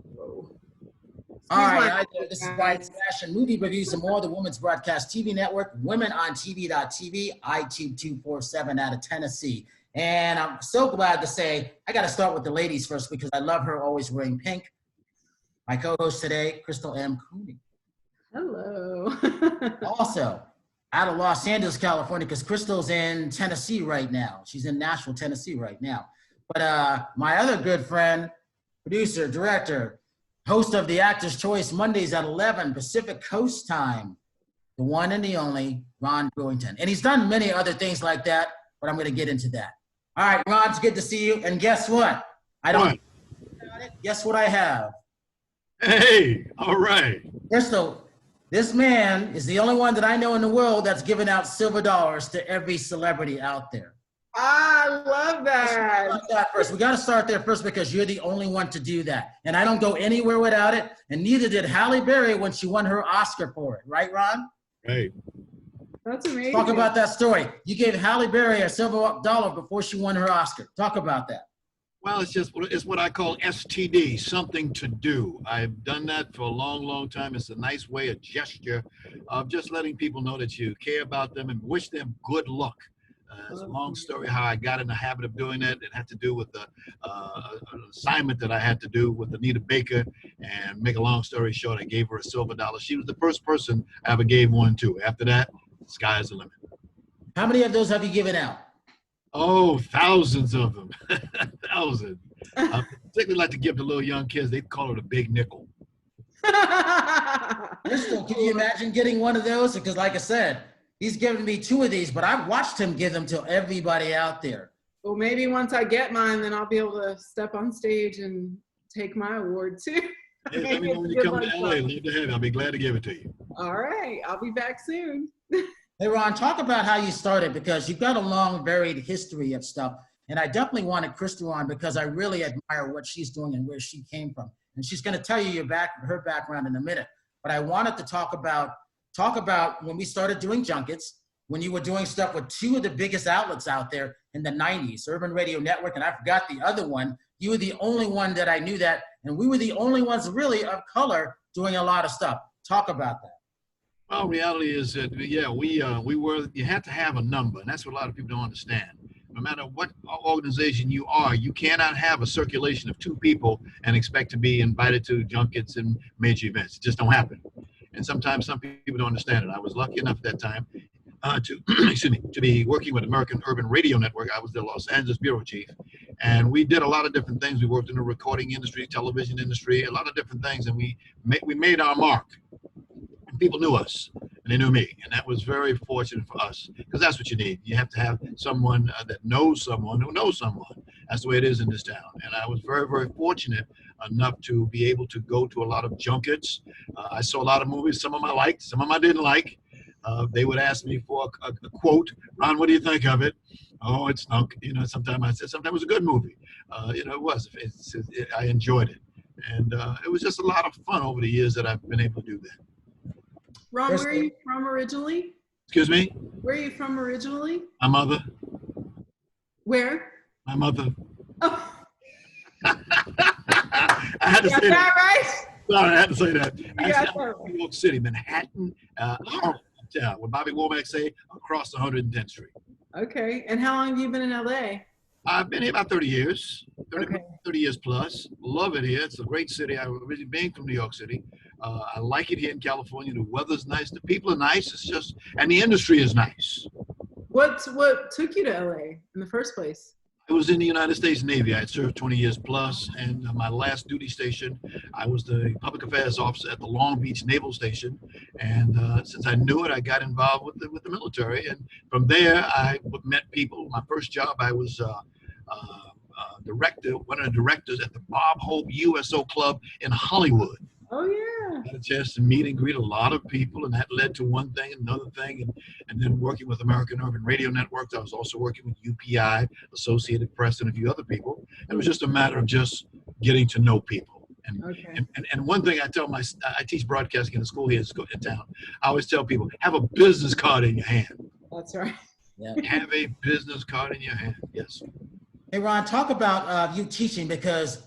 Whoa. All right, this is Brian Fashion, Movie Reviews and More, the Women's Broadcast TV Network, Women on TV.tv, iTube 247 out of Tennessee. And I'm so glad to say, I got to start with the ladies first because I love her always wearing pink. My co-host today, Crystal M. Coney. Hello. Also, out of Los Angeles, California, because Crystal's in Tennessee right now. She's in Nashville, Tennessee right now. But my other good friend, producer, director, host of the Actors' Choice Mondays at 11 Pacific Coast Time, the one and the only Ron Brewington. And he's done many other things like that, but I'm going to get into that. All right, Ron, it's good to see you. And guess what? I don't. Guess what I have? Hey, all right. Crystal, this man is the only one that I know in the world that's giving out silver dollars to every celebrity out there. I love that. First, we got to start there first because you're the only one to do that. And I don't go anywhere without it. And neither did Halle Berry when she won her Oscar for it. Right, Ron? Right. That's amazing. Talk about that story. You gave Halle Berry a silver dollar before she won her Oscar. Talk about that. Well, it's what I call STD, something to do. I've done that for a long, long time. It's a nice way, a gesture of just letting people know that you care about them and wish them good luck. It's a long story how I got in the habit of doing it. It had to do with an assignment that I had to do with Anita Baker. And make a long story short, I gave her a silver dollar. She was the first person I ever gave one to. After that, the sky's the limit. How many of those have you given out? Oh, thousands of them. Thousands. I particularly like to give to little young kids. They call it a big nickel. Crystal, can you imagine getting one of those? Because like I said, he's given me 2 of these, but I've watched him give them to everybody out there. Well, maybe once I get mine, then I'll be able to step on stage and take my award too. Yeah, let me know when you come to LA. Love to have it. I'll be glad to give it to you. All right. I'll be back soon. Hey, Ron, talk about how you started because you've got a long, varied history of stuff. And I definitely wanted Crystal on because I really admire what she's doing and where she came from. And she's going to tell you her background in a minute. But I wanted to talk about when we started doing junkets, when you were doing stuff with 2 of the biggest outlets out there in the 90s, Urban Radio Network, and I forgot the other one. You were the only one that I knew that, and we were the only ones really of color doing a lot of stuff. Talk about that. Well, reality is that, yeah, you had to have a number, and that's what a lot of people don't understand. No matter what organization you are, you cannot have a circulation of 2 people and expect to be invited to junkets and major events. It just don't happen. And sometimes some people don't understand it. I was lucky enough at that time to be working with American Urban Radio Network. I was the Los Angeles bureau chief, and we did a lot of different things. We worked in the recording industry, television industry, a lot of different things, and we made our mark. People knew us, and they knew me, and that was very fortunate for us because that's what you need. You have to have someone that knows someone who knows someone. That's the way it is in this town, and I was very, very fortunate enough to be able to go to a lot of junkets. I saw a lot of movies. Some of them I liked, some of them I didn't like. They would ask me for a quote. Ron, what do you think of it? Oh, it's stunk. Sometimes I said, sometimes it was a good movie. It was. I enjoyed it, and it was just a lot of fun over the years that I've been able to do that. Ron, where are you from originally? Excuse me? Where are you from originally? My mother. Where? My mother. Oh. I had to say that. Right? Sorry, I had to say that. Actually, I'm from New York City, Manhattan, what Bobby Womack say, across 110th Street. Okay. And how long have you been in LA? I've been here about 30 years, 30 Okay. years plus. Love it here. It's a great city. I originally being from New York City. I like it here in California. The weather's nice. The people are nice. And the industry is nice. What took you to LA in the first place? I was in the United States Navy. I had served 20 years plus, and my last duty station, I was the public affairs officer at the Long Beach Naval Station. And since I knew it, I got involved with the military. And from there, I met people. My first job, I was one of the directors at the Bob Hope USO Club in Hollywood. Oh, yeah. I had a chance to meet and greet a lot of people, and that led to one thing, another thing, and then working with American Urban Radio Network. I was also working with UPI, Associated Press, and a few other people. It was just a matter of just getting to know people. And one thing I teach broadcasting in the school here in town. I always tell people, have a business card in your hand. That's right. Yeah. Have a business card in your hand. Yes. Hey, Ron, talk about you teaching because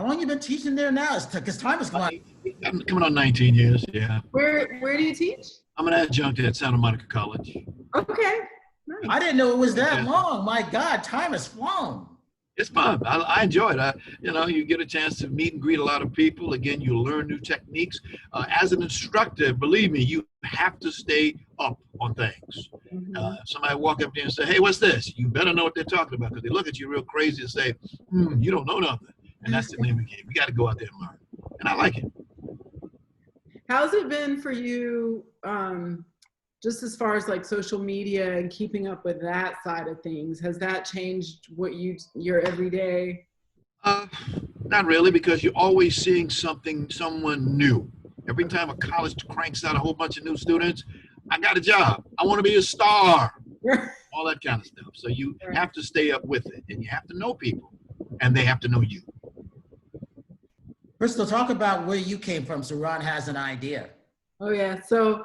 How long you been teaching there now? Because time is gone. I'm coming on 19 years, yeah. Where do you teach? I'm an adjunct at Santa Monica College. Okay. Nice. I didn't know it was that long. My God, time has flown. It's fun. I enjoy it. You get a chance to meet and greet a lot of people. Again, you learn new techniques. As an instructor, believe me, you have to stay up on things. If somebody walk up there and say, hey, what's this? You better know what they're talking about, because they look at you real crazy and say, you don't know nothing. And that's the name of the game. We got to go out there and learn. And I like it. How's it been for you, just as far as like social media and keeping up with that side of things? Has that changed what your everyday? Not really, because you're always seeing someone new. Every time a college cranks out a whole bunch of new students, I got a job. I want to be a star. All that kind of stuff. So you have to stay up with it, and you have to know people, and they have to know you. Crystal, talk about where you came from so Ron has an idea. Oh, yeah. So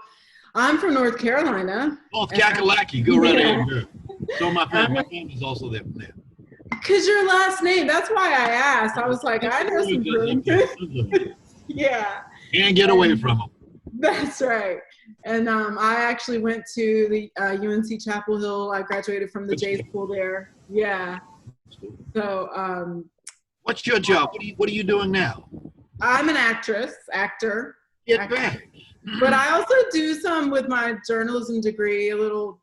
I'm from North Carolina. Oh, Kakalaki. Go right ahead. So my family is also there from there. Because your last name, that's why I asked. I was like, I know some Brewington. Yeah. Can't get away from them. That's right. And I actually went to the UNC Chapel Hill. I graduated from the J school there. Yeah. So. What's your job? What are you doing now? I'm an actor. Get back. But I also do some with my journalism degree, a little,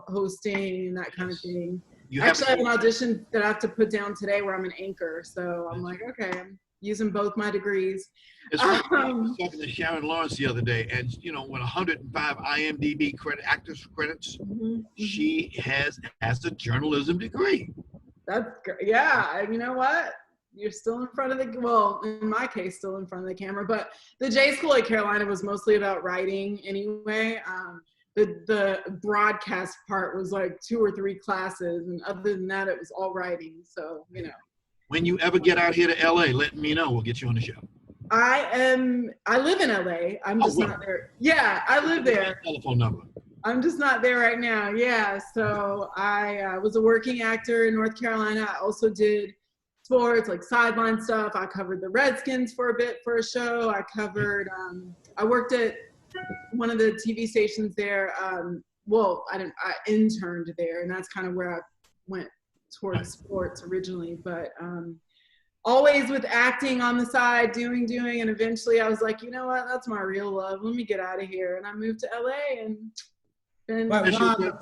hosting and that kind of thing. Actually, I have an audition that I have to put down today where I'm an anchor. So I'm like, okay, I'm using both my degrees. It's funny, I was talking to Sharon Lawrence the other day, and with 105 IMDb actors credits, she has a journalism degree. That's great. Yeah, you know what? You're still in front of in my case, still in front of the camera. But the J school at Carolina was mostly about writing anyway. The broadcast part was like 2 or 3 classes, and other than that, it was all writing. So, When you ever get out here to LA, let me know. We'll get you on the show. I live in LA. I'm just not there. Yeah, I live there. Telephone number. I'm just not there right now. Yeah. So I was a working actor in North Carolina. I also did sports, like sideline stuff. I covered the Redskins for a bit for a show. I covered, I worked at one of the TV stations there. I interned there, and that's kind of where I went towards sports originally, but always with acting on the side, doing, and eventually I was like, you know what, that's my real love. Let me get out of here. And I moved to LA and But Ron,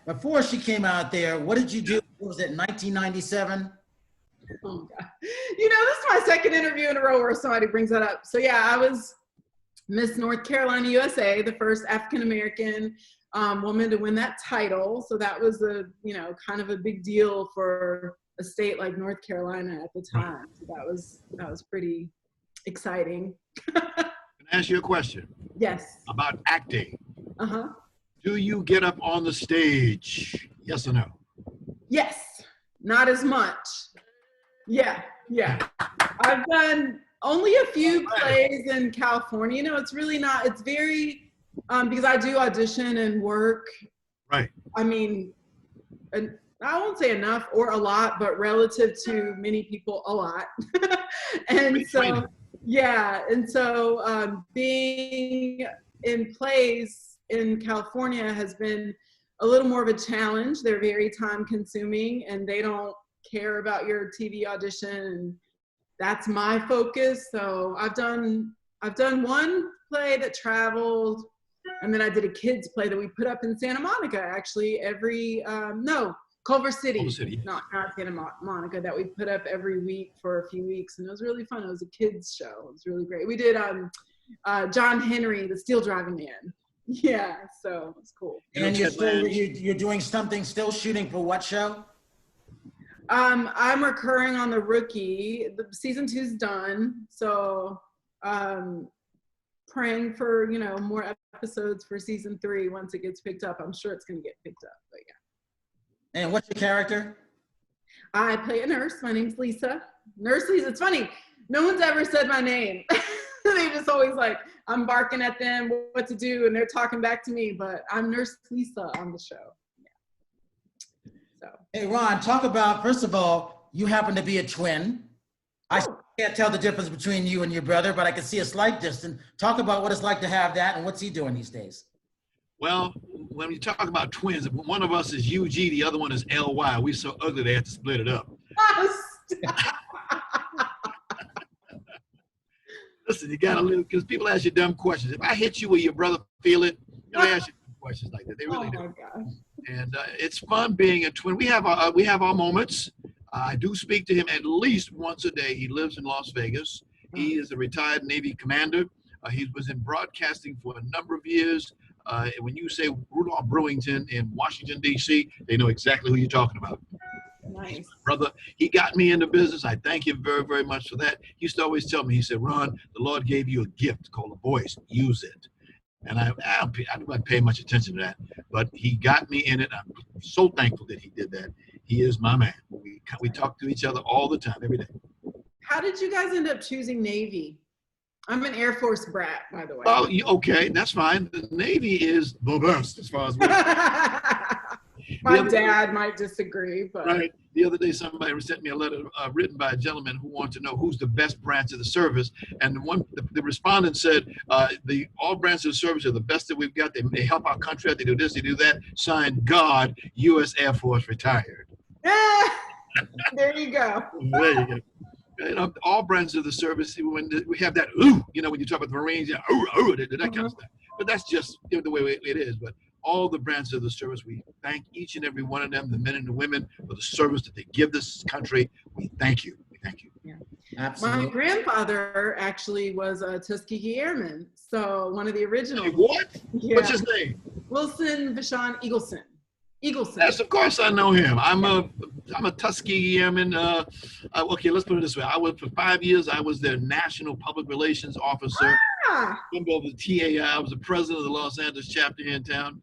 before she came out there, what did you do? What was it, 1997? Oh God. This is my second interview in a row where somebody brings that up. So yeah, I was Miss North Carolina USA, the first African-American woman to win that title. So that was kind of a big deal for a state like North Carolina at the time. So that was pretty exciting. Can I ask you a question? Yes. About acting. Uh-huh. Do you get up on the stage? Yes or no? Yes. Not as much. Yeah. I've done only a few plays in California. It's really not, it's very, because I do audition and work. Right. I mean, I won't say enough or a lot, but relative to many people, a lot. And so, yeah. And so being in plays in California has been a little more of a challenge. They're very time consuming, and they don't care about your TV audition. And that's my focus. So I've done one play that traveled, and then I did a kids play that we put up in Santa Monica, actually, Culver City, not Santa Monica, that we put up every week for a few weeks. And it was really fun. It was a kids show. It was really great. We did John Henry, the Steel Driving Man. Yeah, so it's cool. And you're doing something, still shooting for what show? I'm recurring on The Rookie. The season 2's done. So praying for, more episodes for season 3 once it gets picked up. I'm sure it's going to get picked up, but yeah. And what's your character? I play a nurse. My name's Lisa. Nurse Lisa. It's funny. No one's ever said my name. They just always I'm barking at them what to do, and they're talking back to me, but I'm Nurse Lisa on the show. Yeah. So. Hey, Ron, talk about, first of all, you happen to be a twin. I can't tell the difference between you and your brother, but I can see a slight distance. Talk about what it's like to have that and what's he doing these days? Well, when you talk about twins, one of us is UG, the other one is LY. We so ugly they had to split it up. Listen, you gotta live, because people ask you dumb questions. If I hit you, will your brother feel it? They ask you questions like that. They really do. Oh my gosh. And it's fun being a twin. We have our moments. I do speak to him at least once a day. He lives in Las Vegas. He is a retired Navy commander. He was in broadcasting for a number of years. When you say Ron Brewington in Washington, D.C., they know exactly who you're talking about. Nice. Brother, he got me into business. I thank him very, very much for that. He used to always tell me, he said, Ron, the Lord gave you a gift called a voice. Use it. And I don't pay much attention to that, but he got me in it. I'm so thankful that he did that. He is my man. We talk to each other all the time, every day. How did you guys end up choosing Navy? I'm an Air Force brat, by the way. Oh, okay, that's fine. The Navy is the best as far as My dad might disagree, but right. The other day, somebody sent me a letter written by a gentleman who wanted to know who's the best branch of the service, and the respondent said, all branches of the service are the best that we've got. They help our country out. They do this, they do that. Signed, God, U.S. Air Force retired. There you go. There you go. You know, all branches of the service, when we have that, ooh, you know, when you talk about the Marines, yeah, ooh, that kind of stuff. But that's just the way it is. But all the branches of the service, we thank each and every one of them, the men and the women, for the service that they give this country. We thank you. We thank you. Yeah. Absolutely. My grandfather actually was a Tuskegee Airman, so one of the original. Hey, what? Yeah. What's his name? Wilson Vashon Eagleson. Yes, of course I know him. I'm a Tuskegee Airman. Okay, let's put it this way. For 5 years, I was their national public relations officer. Member of the TAI. I was the president of the Los Angeles chapter here in town.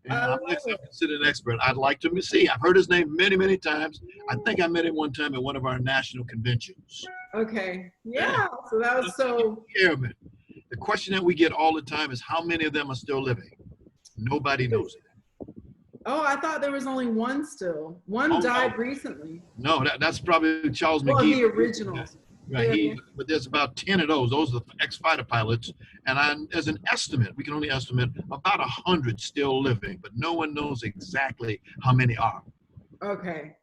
And I'm considered an expert. I'd like to see. I've heard his name many, many times. I think I met him one time at one of our national conventions. Okay. Yeah. So that was so. Airman. The question that we get all the time is how many of them are still living? Nobody knows it. Oh, I thought there was only one still. One died recently. No, that's probably Charles McGee. Well, the originals. Right, Yeah. but there's about 10 of those. Those are the ex-fighter pilots. And as an estimate, we can only estimate about 100 still living, but no one knows exactly how many are. Okay.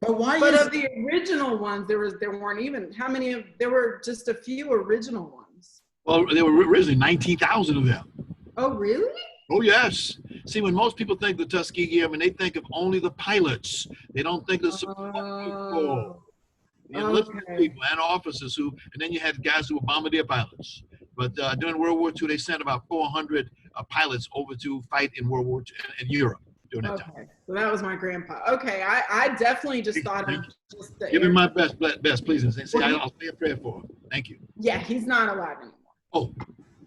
But of the original ones, there weren't even, how many there were just a few original ones. Well, there were originally 19,000 of them. Oh, really? Oh, yes. See, when most people think the Tuskegee Airmen, they think of only the pilots. They don't think of the support people. People and officers and then you had guys who were bombardier pilots. But during World War II, they sent about 400 pilots over to fight in World War II in Europe during that time. So that was my grandpa. Okay, I definitely just thought of just the. Give him my best, please, and say I'll say a prayer for him. Thank you. Yeah, he's not alive anymore. Oh.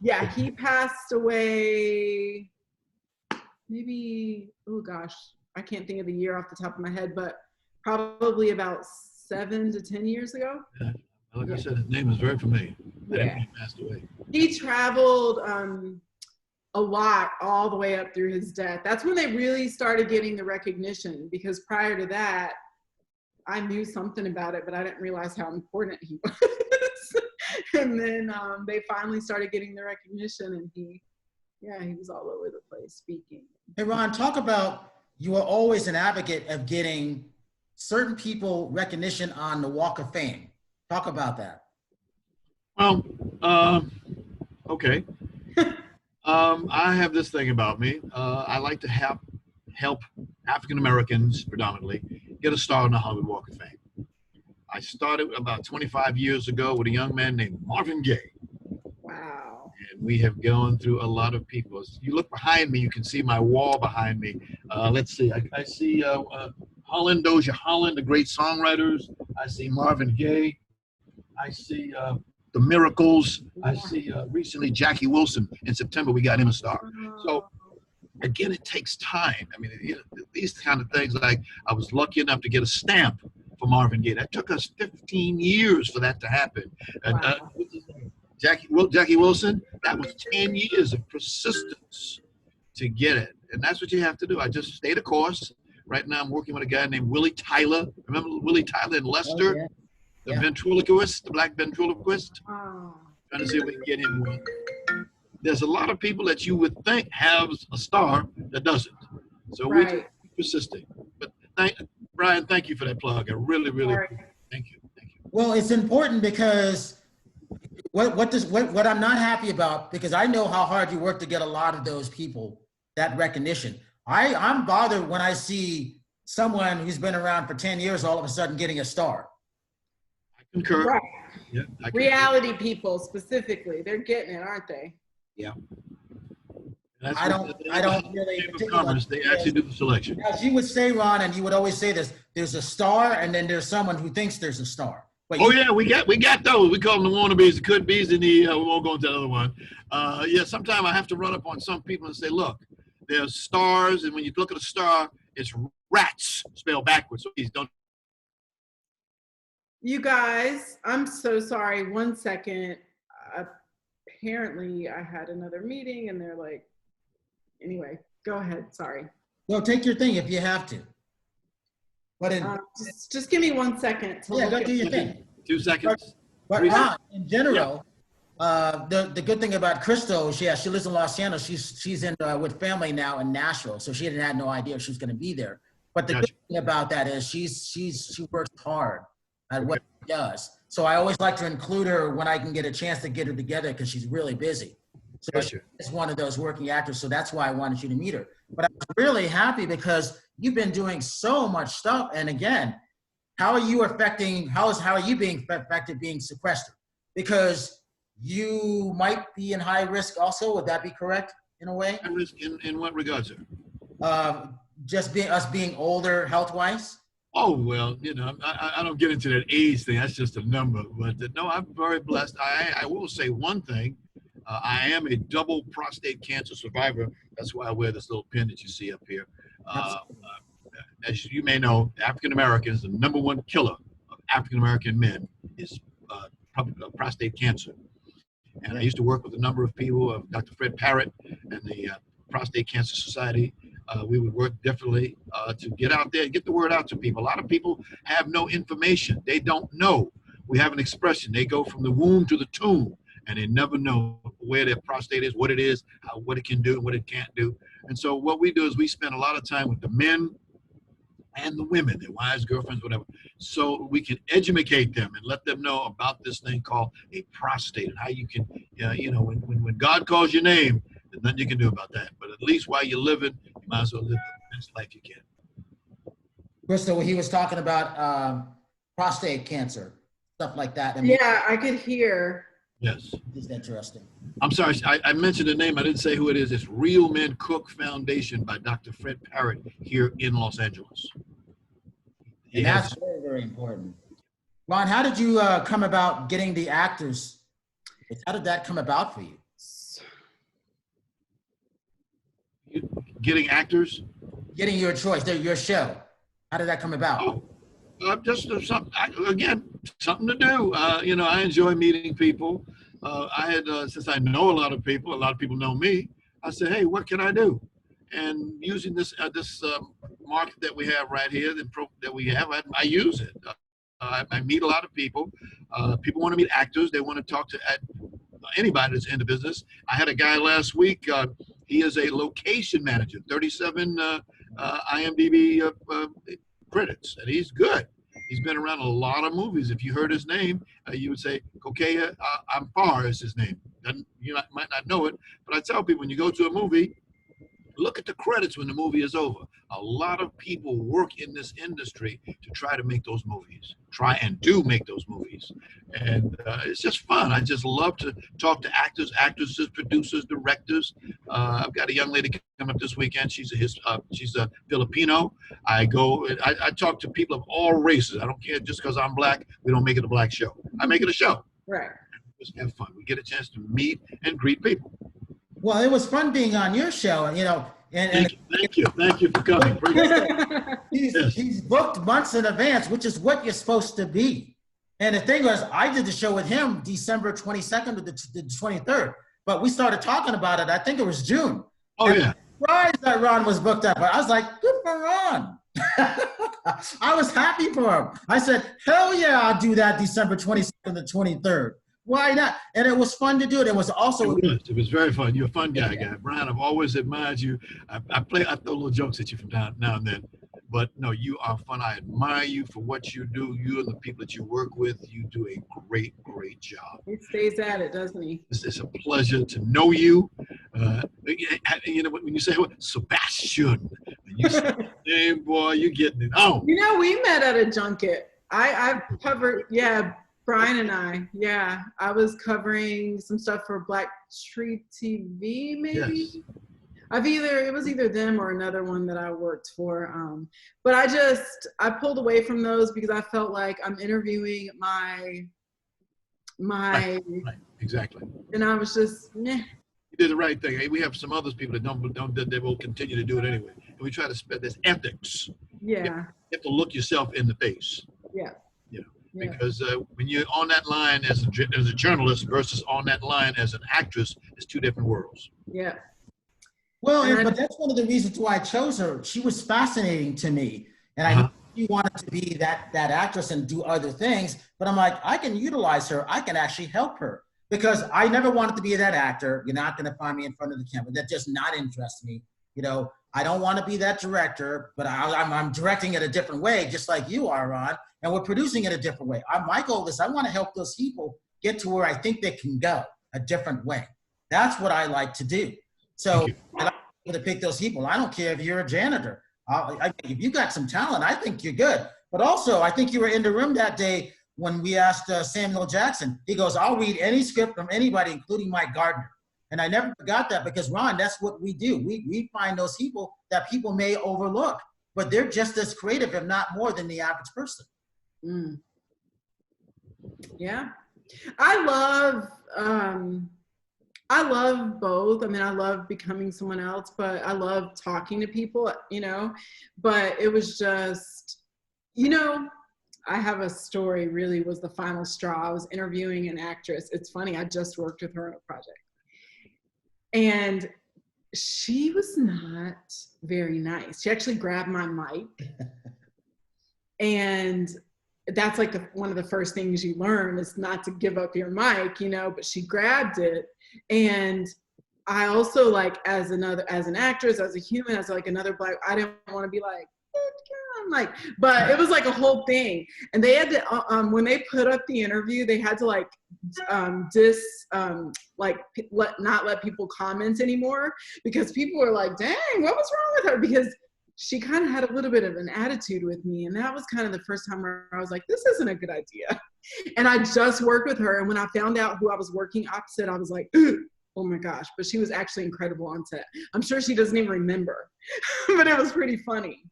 Yeah, he passed away. Maybe, oh gosh, I can't think of the year off the top of my head, but probably about 7 to 10 years ago. Yeah. Like I said, his name is very familiar. Yeah. He passed away. He traveled a lot all the way up through his death. That's when they really started getting the recognition, because prior to that, I knew something about it, but I didn't realize how important he was. And then they finally started getting the recognition, and he was all over the place speaking. Hey, Ron, talk about, you are always an advocate of getting certain people recognition on the Walk of Fame. Talk about that. Well, okay. I have this thing about me. I like to help African Americans predominantly get a start on the Hollywood Walk of Fame. I started about 25 years ago with a young man named Marvin Gaye. Wow. And we have gone through a lot of people. As you look behind me, you can see my wall behind me. Let's see, I see Holland, Doja Holland, the great songwriters. I see Marvin Gaye. I see The Miracles. I see recently Jackie Wilson. In September, we got him a star. So again, it takes time. I mean, these kind of things, like I was lucky enough to get a stamp for Marvin Gaye. That took us 15 years for that to happen. Wow. Jackie Wilson, that was 10 years of persistence to get it. And that's what you have to do. I just stayed the course. Right now I'm working with a guy named Willie Tyler. Remember Willie Tyler in Leicester? Oh, yeah. The ventriloquist, the black ventriloquist. Oh. Trying to see if we can get him one. There's a lot of people that you would think have a star that doesn't. So we just keep persisting. But Brian, thank you for that plug. I really, really thank you. Well, it's important because what I'm not happy about, because I know how hard you work to get a lot of those people that recognition. I'm bothered when I see someone who's been around for 10 years all of a sudden getting a star. I concur. Right. Yeah, reality people specifically, they're getting it, aren't they? Yeah. I don't really. They actually do the selection. As you would say, Ron, and you would always say this: there's a star, and then there's someone who thinks there's a star. But we got those. We call them the wannabes, the could be's, and we won't go into the other one. Sometimes I have to run up on some people and say, look, there's stars, and when you look at a star, it's rats spelled backwards. So please don't. You guys, I'm so sorry. 1 second. Apparently, I had another meeting, and they're like, anyway, go ahead. Sorry. Well, take your thing if you have to. But just give me 1 second. Go do your thing. 2 seconds. But Ron, in general, the good thing about Crystal, she lives in Los Angeles. She's in with family now in Nashville, so she had no idea she was going to be there. But the good thing about that is she works hard at what she does. So I always like to include her when I can get a chance to get her together because she's really busy. So she's one of those working actors. So that's why I wanted you to meet her. But I was really happy because you've been doing so much stuff. And again, how are you being affected being sequestered? Because you might be in high risk also. Would that be correct in a way? High risk in what regard, sir? Just being older health-wise. Oh, well, I don't get into that age thing. That's just a number. But no, I'm very blessed. I will say one thing. I am a double prostate cancer survivor. That's why I wear this little pin that you see up here. As you may know, African Americans, the number one killer of African American men is prostate cancer. And I used to work with a number of people, Dr. Fred Parrott and the Prostate Cancer Society. We would work differently to get out there and get the word out to people. A lot of people have no information. They don't know. We have an expression. They go from the womb to the tomb, and they never know where their prostate is, what it is, what it can do, and what it can't do. And so what we do is we spend a lot of time with the men and the women, their wives, girlfriends, whatever, so we can educate them and let them know about this thing called a prostate and how you can, when God calls your name, there's nothing you can do about that. But at least while you're living, you might as well live the best life you can. Crystal, he was talking about prostate cancer, stuff like that. I could hear. Yes. It's interesting. I'm sorry, I mentioned the name. I didn't say who it is. It's Real Men Cook Foundation by Dr. Fred Parrott here in Los Angeles. And that's very, very important. Ron, how did you come about getting the actors? How did that come about for you? Getting actors? Getting your choice, your show. How did that come about? Just something to do. I enjoy meeting people. I had, since I know a lot of people know me, I said, hey, what can I do? And using this market that we have right here, that we have, I use it. I meet a lot of people. People want to meet actors. They want to talk to anybody that's in the business. I had a guy last week. He is a location manager, 37 IMDb credits, and he's good. He's been around a lot of movies. If you heard his name, you would say, Kokea Ampar is his name. You might not know it, but I tell people when you go to a movie, look at the credits when the movie is over. A lot of people work in this industry to try to make those movies, make those movies. And it's just fun. I just love to talk to actors, actresses, producers, directors. I've got a young lady coming up this weekend. She's a Filipino. I talk to people of all races. I don't care just because I'm black. We don't make it a black show. I make it a show. Right. Just have fun. We get a chance to meet and greet people. Well, it was fun being on your show, and thank you for coming. He's booked months in advance, which is what you're supposed to be. And the thing was, I did the show with him December 22nd to the 23rd, but we started talking about it. I think it was June. Oh, yeah. I'm surprised that Ron was booked up, but I was like, good for Ron. I was happy for him. I said, hell yeah, I'll do that December 22nd to 23rd. Why not? And it was fun to do it. It was also. It was very fun. You're a fun guy. Brian, I've always admired you. I throw little jokes at you from now and then. But no, you are fun. I admire you for what you do. You and the people that you work with, you do a great, great job. He stays at it, doesn't he? It's a pleasure to know you. You know, when you say Sebastian, and you say, hey, boy, you're getting it on. You know, we met at a junket. I've covered, Brian and I was covering some stuff for Black Tree TV, maybe. Yes. It was either them or another one that I worked for. But I pulled away from those because I felt like I'm interviewing my Right, exactly. And I was just, meh. You did the right thing. Hey, we have some other people that they will continue to do it anyway. And we try to spread this ethics. Yeah. You have to look yourself in the face. Yeah. Because when you're on that line as a journalist versus on that line as an actress, it's two different worlds. Yeah. Well, but that's one of the reasons why I chose her. She was fascinating to me. And I knew she wanted to be that actress and do other things. But I'm like, I can utilize her. I can actually help her. Because I never wanted to be that actor. You're not going to find me in front of the camera. That does not interest me. You know, I don't want to be that director, but I'm directing it a different way, just like you are, Ron. And we're producing it a different way. My goal is I want to help those people get to where I think they can go a different way. That's what I like to do. So I like to pick those people. I don't care if you're a janitor. If you got some talent, I think you're good. But also, I think you were in the room that day when we asked Samuel Jackson. He goes, I'll read any script from anybody, including Mike Gardner. And I never forgot that because, Ron, that's what we do. We find those people that people may overlook, but they're just as creative, if not more, than the average person. Mm. Yeah. I love both. I mean, I love becoming someone else, but I love talking to people, you know, but it was just, you know, I have a story, really was the final straw. I was interviewing an actress. It's funny. I just worked with her on a project. And she was not very nice. She actually grabbed my mic. And that's like one of the first things you learn is not to give up your mic, you know, but she grabbed it. And I also, like, as an actress, as a human, as like another Black, I didn't want to be like, but it was like a whole thing. And they had to, when they put up the interview, they had to like, not let people comment anymore because people were like, dang, what was wrong with her? Because she kind of had a little bit of an attitude with me. And that was kind of the first time where I was like, this isn't a good idea. And I just worked with her. And when I found out who I was working opposite, I was like, oh my gosh. But she was actually incredible on set. I'm sure she doesn't even remember, but it was pretty funny.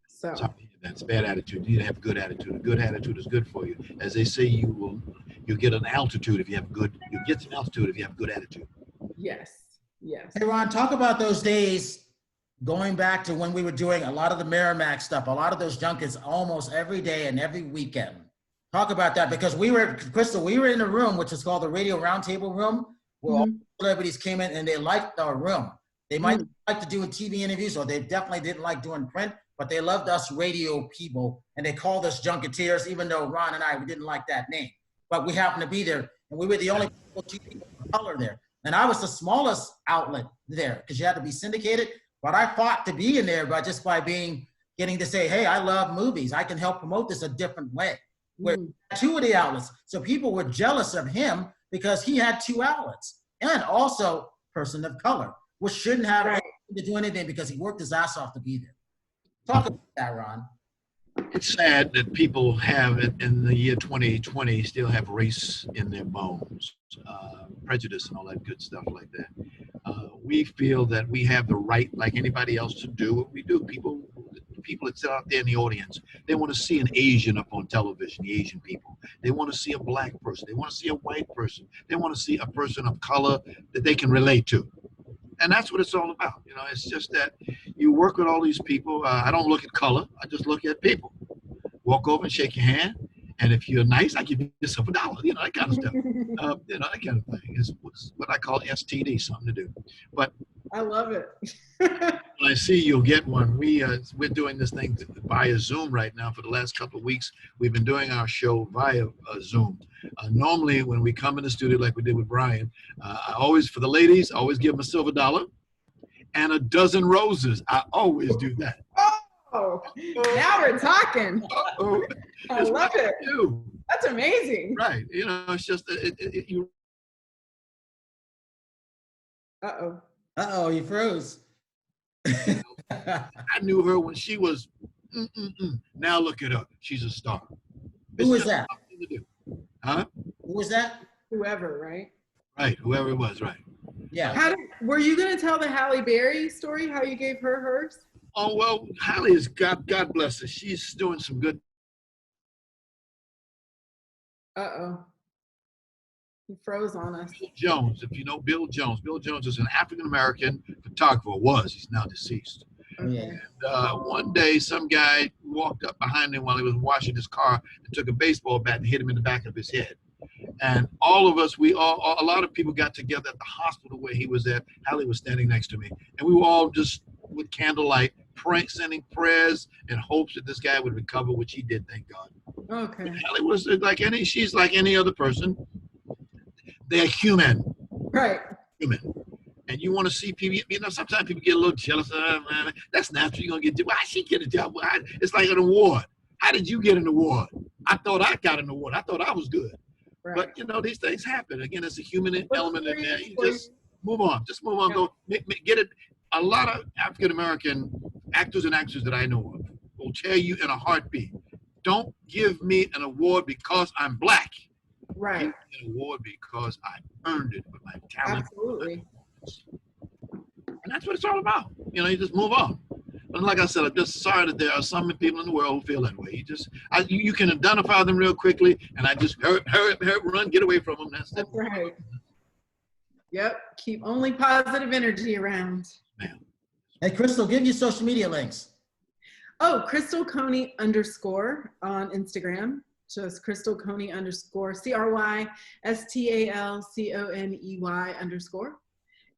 So that's bad attitude. You need to have a good attitude. A good attitude is good for you. As they say, you'll get an altitude if you have you'll get some altitude if you have a good attitude. Yes. Hey, Ron, talk about those days going back to when we were doing a lot of the Merrimack stuff, a lot of those junkets almost every day and every weekend. Talk about that because Crystal, we were in a room, which is called the Radio Roundtable Room, where all the celebrities came in and they liked our room. They might like to do TV interviews, or they definitely didn't like doing print, but they loved us radio people, and they called us junketeers, even though Ron and we didn't like that name. But we happened to be there, and we were the only people of color there. And I was the smallest outlet there, because you had to be syndicated, but I fought to be in there by getting to say, hey, I love movies. I can help promote this a different way. We're two of the outlets. So people were jealous of him because he had two outlets, and also person of color, which shouldn't have anything to do anything because he worked his ass off to be there. Talk about that, Ron. It's sad that people have, in the year 2020, still have race in their bones, prejudice and all that good stuff like that. We feel that we have the right, like anybody else, to do what we do. People that sit out there in the audience, they want to see an Asian up on television, the Asian people. They want to see a Black person. They want to see a white person. They want to see a person of color that they can relate to. And that's what it's all about. You know, it's just that you work with all these people. I don't look at color. I just look at people. Walk over and shake your hand. And if you're nice, I give yourself $1. You know, that kind of stuff. You know, that kind of thing is what I call STD, something to do. But I love it. When I see you'll get one. We're doing this thing via Zoom right now for the last couple of weeks. We've been doing our show via Zoom. Normally, when we come in the studio like we did with Brian, I always, for the ladies, I always give them a silver dollar and a dozen roses. I always do that. Oh, now we're talking. I love it. That's amazing. Right. You know, it's just you. Uh-oh, you froze. I knew her when she was. Now look at her. She's a star. Who was that? To do. Huh? Who was that? Whoever, right? Right. Whoever it was. Right. Yeah. Were you going to tell the Halle Berry story? How you gave her hers? Oh well, Halle is God bless her. She's doing some good. Uh-oh. He froze on us. Bill Jones, if you know Bill Jones is an African-American photographer, he's now deceased. Okay. And one day, some guy walked up behind him while he was washing his car and took a baseball bat and hit him in the back of his head. And all of us, a lot of people got together at the hospital where he was at. Halle was standing next to me. And we were all just with candlelight, sending prayers and hopes that this guy would recover, which he did, thank God. Okay. But Halle was she's like any other person. They're human. Right. Human. And you want to see people, sometimes people get a little jealous. Man, that's natural. You're going to get, why she get a job? It's like an award. How did you get an award? I thought I got an award. I thought I was good. Right. But, these things happen. Again, it's a human element in there. You just move on. Just move on. Go get it. A lot of African-American actors and actresses that I know of will tell you in a heartbeat, don't give me an award because I'm black. Right. Give me an award because I earned it with my talent. Absolutely. And that's what it's all about. You just move on. But like I said, I'm just sorry that there are some people in the world who feel that way. You can identify them real quickly, and I just hurry, run, get away from them. That's right. Yep. Keep only positive energy around. Ma'am. Hey, Crystal, give your social media links. Oh, Crystal Coney _ on Instagram. Just Crystal Coney _ CrystalConey_.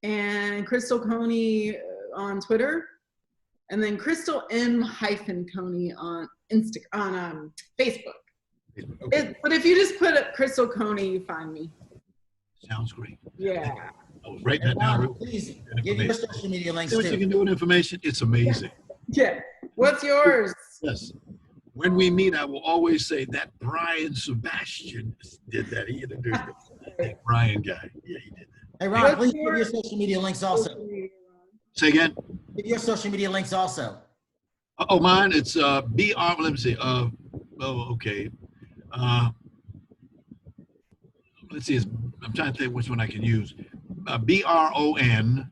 And Crystal Coney on Twitter. And then Crystal M -Coney on Facebook. Okay. But if you just put up Crystal Coney, you find me. Sounds great. Yeah. I was writing that down. Please give your social media links See what you can do with information. It's amazing. Yeah. What's yours? Yes. When we meet, I will always say that Brian Sebastian did that. He introduced that Brian guy. Yeah, he did that. Hey, Ron, please give your social media links also. Say again? Give your social media links also. Oh, mine, it's BR, let me see. Okay. Let's see, I'm trying to think which one I can use. BRON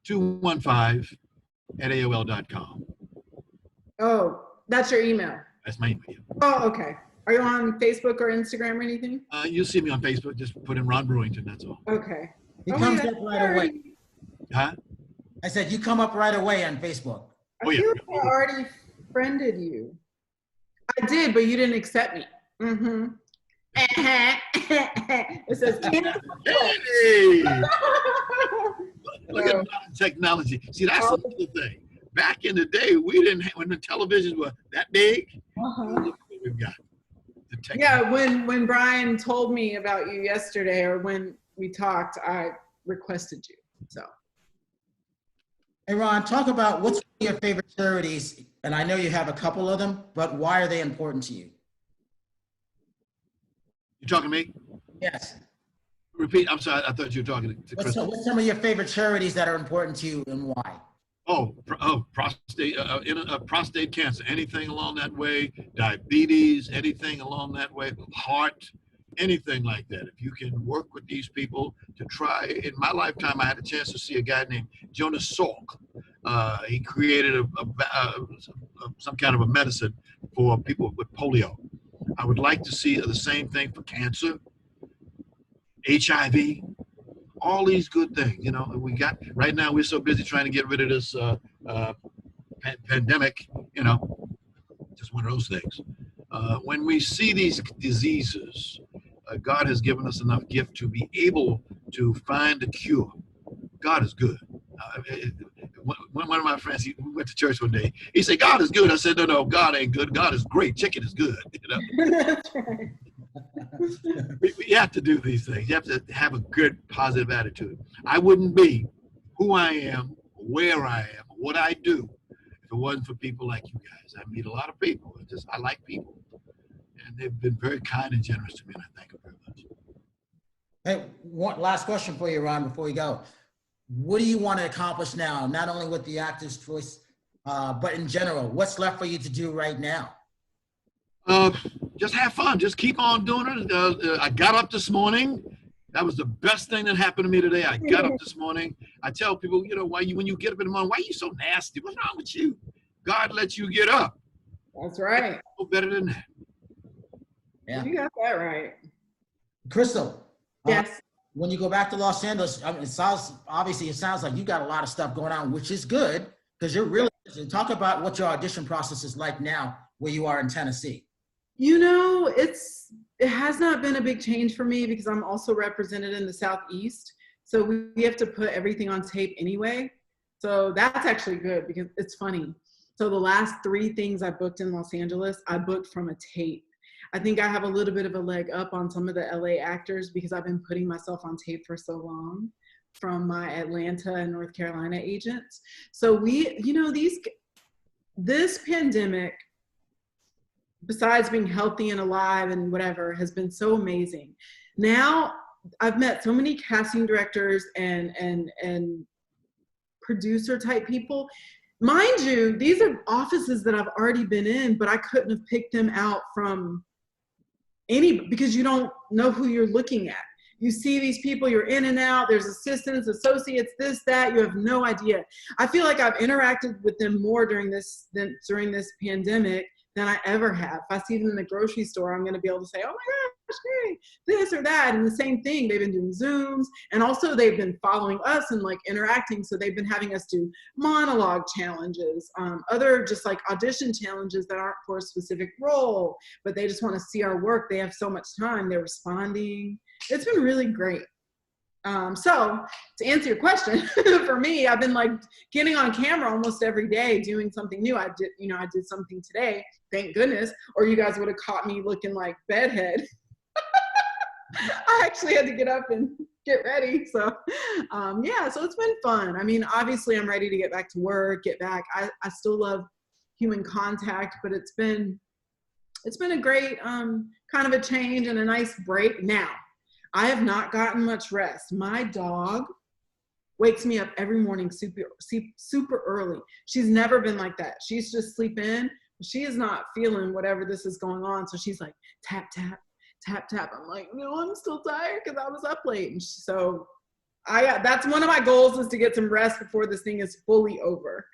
215@AOL.com. Oh, that's your email. That's my email. Oh, okay. Are you on Facebook or Instagram or anything? You'll see me on Facebook. Just put in Ron Brewington, that's all. Okay. He comes up right away. Huh? I said, you come up right away on Facebook. I feel like I already friended you. I did, but you didn't accept me. Mm-hmm. It says Hey! Look at technology. See, that's another thing. Back in the day, we didn't when the televisions were that big. Look at what we've got. Yeah, when Brian told me about you yesterday, or when we talked, I requested you. So. Hey, Ron, talk about what's one of your favorite charities, and I know you have a couple of them, but why are they important to you? You talking to me? Yes. Repeat. I'm sorry. I thought you were talking to Chris. What's some of your favorite charities that are important to you and why? Prostate cancer, anything along that way, diabetes, anything along that way, heart, anything like that. If you can work with these people to try, in my lifetime, I had a chance to see a guy named Jonas Salk. He created some kind of a medicine for people with polio. I would like to see the same thing for cancer, HIV, all these good things. We got right now. We're so busy trying to get rid of this pandemic. Just one of those things. When we see these diseases, God has given us enough gift to be able to find a cure. God is good. One of my friends, we went to church one day. He said, God is good. I said, no, God ain't good. God is great. Chicken is good. That's right. We have to do these things. You have to have a good, positive attitude. I wouldn't be who I am, where I am, what I do, if it wasn't for people like you guys. I meet a lot of people. I like people. And they've been very kind and generous to me, and I thank them very much. Hey, one last question for you, Ron, before we go. What do you want to accomplish now, not only with the Actors' Choice, but in general? What's left for you to do right now? Just have fun. Just keep on doing it. I got up this morning. That was the best thing that happened to me today. I got up this morning. I tell people, when you get up in the morning, why are you so nasty? What's wrong with you? God lets you get up. That's right. No better than that. Yeah. You got that right. Crystal. Yes. When you go back to Los Angeles, it sounds like you got a lot of stuff going on, which is good because you're really talk about what your audition process is like now, where you are in Tennessee. It has not been a big change for me because I'm also represented in the Southeast. So we have to put everything on tape anyway. So that's actually good because it's funny. So the last 3 things I booked in Los Angeles, I booked from a tape. I think I have a little bit of a leg up on some of the LA actors because I've been putting myself on tape for so long from my Atlanta and North Carolina agents. So this pandemic, besides being healthy and alive and whatever, has been so amazing. Now I've met so many casting directors and producer type people. Mind you, these are offices that I've already been in, but I couldn't have picked them out from because you don't know who you're looking at. You see these people, you're in and out, there's assistants, associates, this, that, you have no idea. I feel like I've interacted with them more during this pandemic than I ever have. If I see them in the grocery store, I'm gonna be able to say, oh my gosh, hey, this or that. And the same thing, they've been doing Zooms, and also they've been following us and like interacting. So they've been having us do monologue challenges, other just like audition challenges that aren't for a specific role, but they just wanna see our work. They have so much time, they're responding. It's been really great. So to answer your question, for me, I've been like getting on camera almost every day doing something new. I did something today, thank goodness, or you guys would have caught me looking like bedhead. I actually had to get up and get ready. So so it's been fun. I mean, obviously I'm ready to get back to work, get back. I still love human contact, but it's been a great kind of a change and a nice break. Now, I have not gotten much rest. My dog wakes me up every morning super early. She's never been like that. She's just sleeping. She is not feeling whatever this is going on. So she's like, tap, tap, tap, tap. I'm like, no, I'm still tired because I was up late. And so that's one of my goals, is to get some rest before this thing is fully over.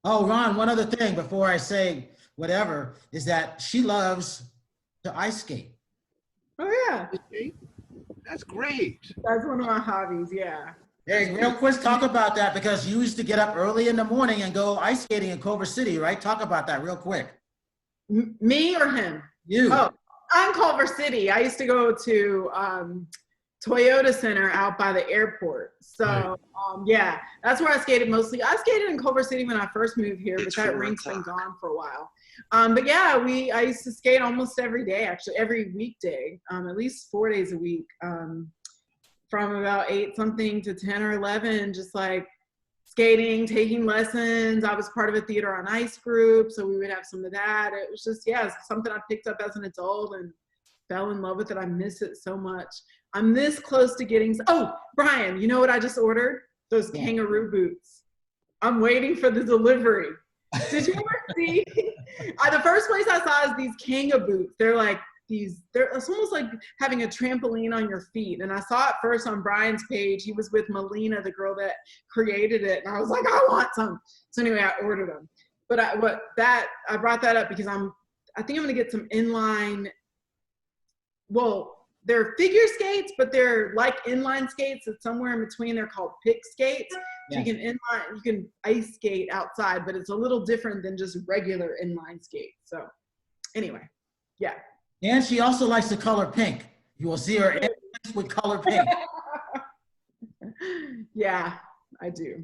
Oh, Ron, one other thing before I say whatever is that she loves to ice skate. Oh, yeah. That's great. That's one of my hobbies, yeah. Hey, real quick, talk about that, because you used to get up early in the morning and go ice skating in Culver City, right? Talk about that real quick. Me or him? You. Oh, I'm Culver City. I used to go to Toyota Center out by the airport. So, yeah, that's where I skated mostly. I skated in Culver City when I first moved here, but that rink's been gone for a while. But yeah, I used to skate almost every day, actually, every weekday, at least 4 days a week, from about 8 something to 10 or 11, just like skating, taking lessons. I was part of a theater on ice group, so we would have some of that. It was just, yeah, it's something I picked up as an adult and fell in love with it. I miss it so much. I'm this close to getting, oh, Brian, you know what I just ordered? Those kangaroo boots. I'm waiting for the delivery. Did you ever see? The first place I saw is these Kanga boots. They're like it's almost like having a trampoline on your feet. And I saw it first on Brian's page. He was with Melina, the girl that created it. And I was like, I want some. So anyway, I ordered them. But I brought that up because I think I'm going to get some inline. Well, they're figure skates, but they're like inline skates. It's somewhere in between. They're called pick skates. So you can ice skate outside, but it's a little different than just regular inline skates. So anyway, yeah. And she also likes the color pink. You will see her with color pink. Yeah, I do.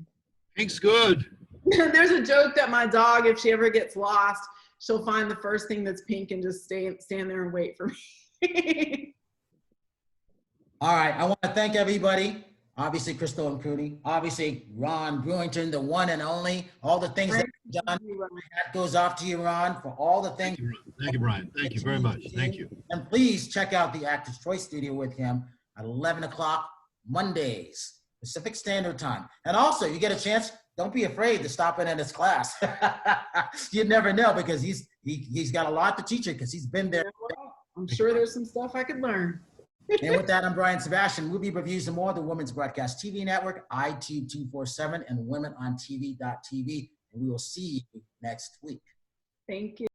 Pink's good. There's a joke that my dog, if she ever gets lost, she'll find the first thing that's pink and just stand there and wait for me. All right, I want to thank everybody. Obviously, Crystal and Coney. Obviously, Ron Brewington, the one and only. All the things that you've done. That goes off to you, Ron, for all the things. Thank you, Brian. Thank you very much. Thank you. And please check out the Actors Choice Studio with him at 11 o'clock Mondays, Pacific Standard Time. And also, you get a chance, don't be afraid to stop in his class. You never know, because he's got a lot to teach you, because he's been there. I'm sure there's some stuff I could learn. And with that, I'm Brian Sebastian, Movie Reviews and More, the Women's Broadcast TV Network, IT247, and WomenOnTV.tv. And we will see you next week. Thank you.